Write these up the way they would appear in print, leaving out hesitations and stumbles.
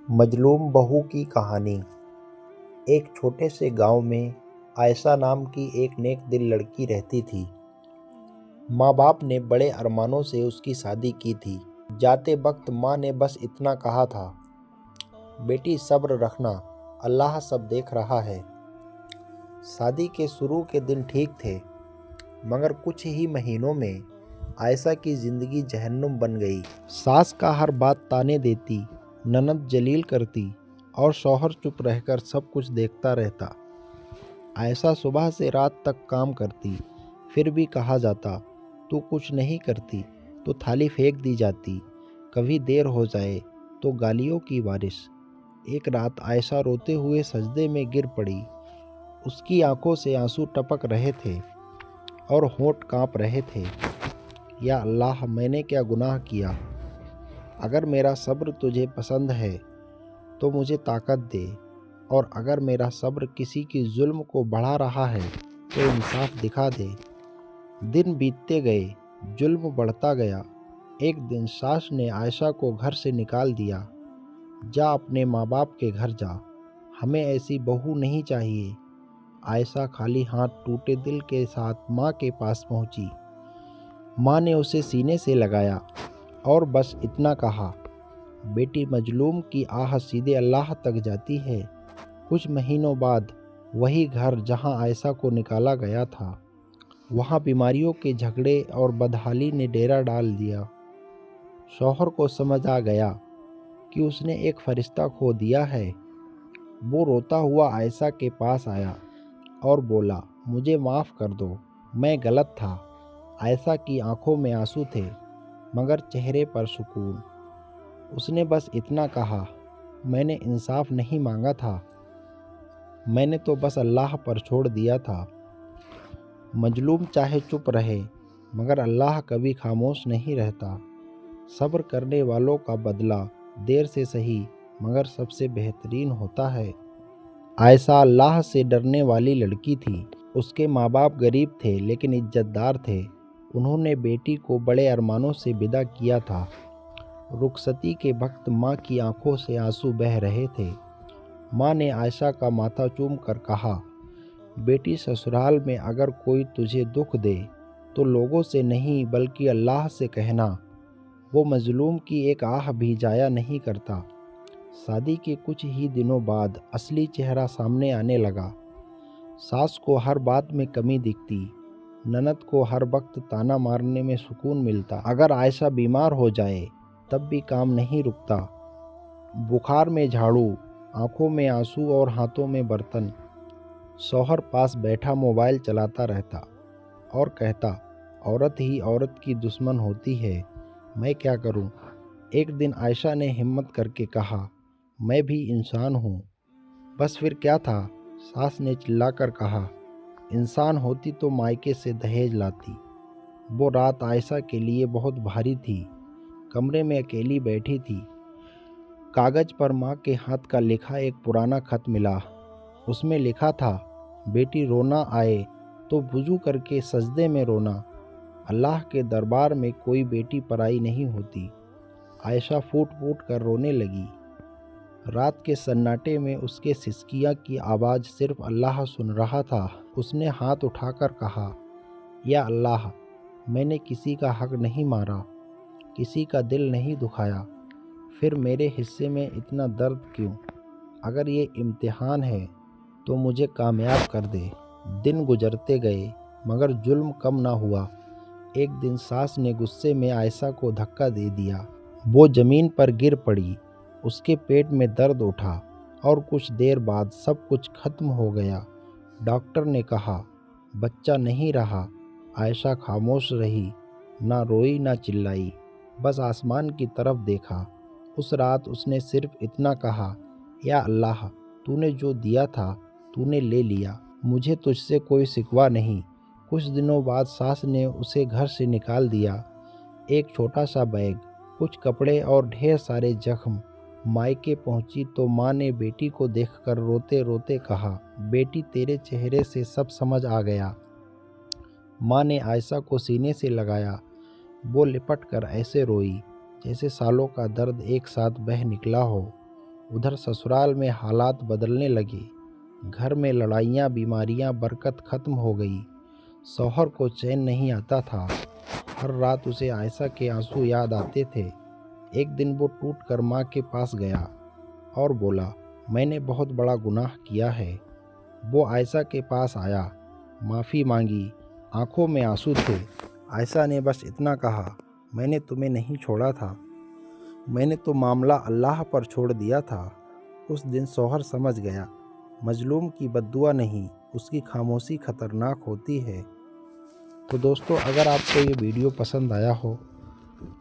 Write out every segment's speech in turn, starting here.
مظلوم بہو کی کہانی۔ ایک چھوٹے سے گاؤں میں عائشہ نام کی ایک نیک دل لڑکی رہتی تھی۔ ماں باپ نے بڑے ارمانوں سے اس کی شادی کی تھی۔ جاتے وقت ماں نے بس اتنا کہا تھا، بیٹی صبر رکھنا، اللہ سب دیکھ رہا ہے۔ شادی کے شروع کے دن ٹھیک تھے، مگر کچھ ہی مہینوں میں عائشہ کی زندگی جہنم بن گئی۔ ساس کا ہر بات طعنے دیتی، نند جلیل کرتی اور شوہر چپ رہ کر سب کچھ دیکھتا رہتا۔ عائشہ صبح سے رات تک کام کرتی، پھر بھی کہا جاتا تو کچھ نہیں کرتی تو تھالی پھینک دی جاتی۔ کبھی دیر ہو جائے تو گالیوں کی بارش۔ ایک رات عائشہ روتے ہوئے سجدے میں گر پڑی۔ اس کی آنکھوں سے آنسو ٹپک رہے تھے اور ہونٹ کانپ رہے تھے۔ یا اللہ، میں نے کیا گناہ کیا؟ اگر میرا صبر تجھے پسند ہے تو مجھے طاقت دے، اور اگر میرا صبر کسی کی ظلم کو بڑھا رہا ہے تو انصاف دکھا دے۔ دن بیتتے گئے، ظلم بڑھتا گیا۔ ایک دن ساس نے عائشہ کو گھر سے نکال دیا۔ جا اپنے ماں باپ کے گھر جا، ہمیں ایسی بہو نہیں چاہیے۔ عائشہ خالی ہاتھ ٹوٹے دل کے ساتھ ماں کے پاس پہنچی۔ ماں نے اسے سینے سے لگایا اور بس اتنا کہا، بیٹی مظلوم کی آہ سیدھے اللہ تک جاتی ہے۔ کچھ مہینوں بعد وہی گھر جہاں عائشہ کو نکالا گیا تھا، وہاں بیماریوں کے جھگڑے اور بدحالی نے ڈیرا ڈال دیا۔ شوہر کو سمجھ آ گیا کہ اس نے ایک فرشتہ کھو دیا ہے۔ وہ روتا ہوا عائشہ کے پاس آیا اور بولا، مجھے معاف کر دو، میں غلط تھا۔ عائشہ کی آنکھوں میں آنسو تھے، مگر چہرے پر سکون۔ اس نے بس اتنا کہا، میں نے انصاف نہیں مانگا تھا، میں نے تو بس اللہ پر چھوڑ دیا تھا۔ مظلوم چاہے چپ رہے، مگر اللہ کبھی خاموش نہیں رہتا۔ صبر کرنے والوں کا بدلہ دیر سے صحیح مگر سب سے بہترین ہوتا ہے۔ عائشہ اللہ سے ڈرنے والی لڑکی تھی۔ اس کے ماں باپ غریب تھے لیکن عزت دار تھے۔ انہوں نے بیٹی کو بڑے ارمانوں سے ودا کیا تھا۔ رخصتی کے وقت ماں کی آنکھوں سے آنسو بہہ رہے تھے۔ ماں نے عائشہ کا ماتھا چوم کر کہا، بیٹی سسرال میں اگر کوئی تجھے دکھ دے تو لوگوں سے نہیں بلکہ اللہ سے کہنا، وہ مظلوم کی ایک آہ بھی ضائع نہیں کرتا۔ شادی کے کچھ ہی دنوں بعد اصلی چہرہ سامنے آنے لگا۔ ساس کو ہر بات میں کمی دکھتی، نند کو ہر وقت طعنہ مارنے میں سکون ملتا۔ اگر عائشہ بیمار ہو جائے تب بھی کام نہیں رکتا۔ بخار میں جھاڑو، آنکھوں میں آنسو اور ہاتھوں میں برتن۔ شوہر پاس بیٹھا موبائل چلاتا رہتا اور کہتا، عورت ہی عورت کی دشمن ہوتی ہے، میں کیا کروں؟ ایک دن عائشہ نے ہمت کر کے کہا، میں بھی انسان ہوں۔ بس پھر کیا تھا؟ ساس نے چلا کر کہا، انسان ہوتی تو مائکے سے دہیج لاتی۔ وہ رات عائشہ کے لیے بہت بھاری تھی۔ کمرے میں اکیلی بیٹھی تھی۔ کاغذ پر ماں کے ہاتھ کا لکھا ایک پرانا خط ملا۔ اس میں لکھا تھا، بیٹی رونا آئے تو وضو کر کے سجدے میں رونا، اللہ کے دربار میں کوئی بیٹی پرائی نہیں ہوتی۔ عائشہ پھوٹ پھوٹ کر رونے لگی۔ رات کے سناٹے میں اس کے سسکیاں کی آواز صرف اللہ سن رہا تھا۔ اس نے ہاتھ اٹھا کر کہا، یا اللہ، میں نے کسی کا حق نہیں مارا، کسی کا دل نہیں دکھایا، پھر میرے حصے میں اتنا درد کیوں؟ اگر یہ امتحان ہے تو مجھے کامیاب کر دے۔ دن گزرتے گئے مگر ظلم کم نہ ہوا۔ ایک دن ساس نے غصے میں عائشہ کو دھکا دے دیا۔ وہ زمین پر گر پڑی۔ اس کے پیٹ میں درد اٹھا اور کچھ دیر بعد سب کچھ ختم ہو گیا۔ ڈاکٹر نے کہا، بچہ نہیں رہا۔ عائشہ خاموش رہی، نہ روئی نہ چلائی، بس آسمان کی طرف دیکھا۔ اس رات اس نے صرف اتنا کہا، یا اللہ، تو نے جو دیا تھا تو نے لے لیا، مجھے تجھ سے کوئی شکوہ نہیں۔ کچھ دنوں بعد ساس نے اسے گھر سے نکال دیا۔ ایک چھوٹا سا بیگ، کچھ کپڑے اور ڈھیر سارے زخم۔ مائکے پہنچی تو ماں نے بیٹی کو دیکھ کر روتے روتے کہا، بیٹی تیرے چہرے سے سب سمجھ آ گیا۔ ماں نے عائشہ کو سینے سے لگایا۔ وہ لپٹ کر ایسے روئی جیسے سالوں کا درد ایک ساتھ بہہ نکلا ہو۔ ادھر سسرال میں حالات بدلنے لگے، گھر میں لڑائیاں، بیماریاں، برکت ختم ہو گئی۔ شوہر کو چین نہیں آتا تھا، ہر رات اسے عائشہ کے آنسو یاد آتے تھے۔ ایک دن وہ ٹوٹ کر ماں کے پاس گیا اور بولا، میں نے بہت بڑا گناہ کیا ہے۔ وہ عائشہ کے پاس آیا، معافی مانگی، آنکھوں میں آنسو تھے۔ عائشہ نے بس اتنا کہا، میں نے تمہیں نہیں چھوڑا تھا، میں نے تو معاملہ اللہ پر چھوڑ دیا تھا۔ اس دن شوہر سمجھ گیا، مظلوم کی بددعا نہیں، اس کی خاموشی خطرناک ہوتی ہے۔ تو دوستو، اگر آپ کو یہ ویڈیو پسند آیا ہو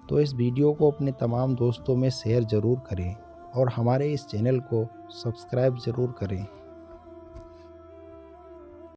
تو اس ویڈیو کو اپنے تمام دوستوں میں شیئر ضرور کریں اور ہمارے اس چینل کو سبسکرائب ضرور کریں۔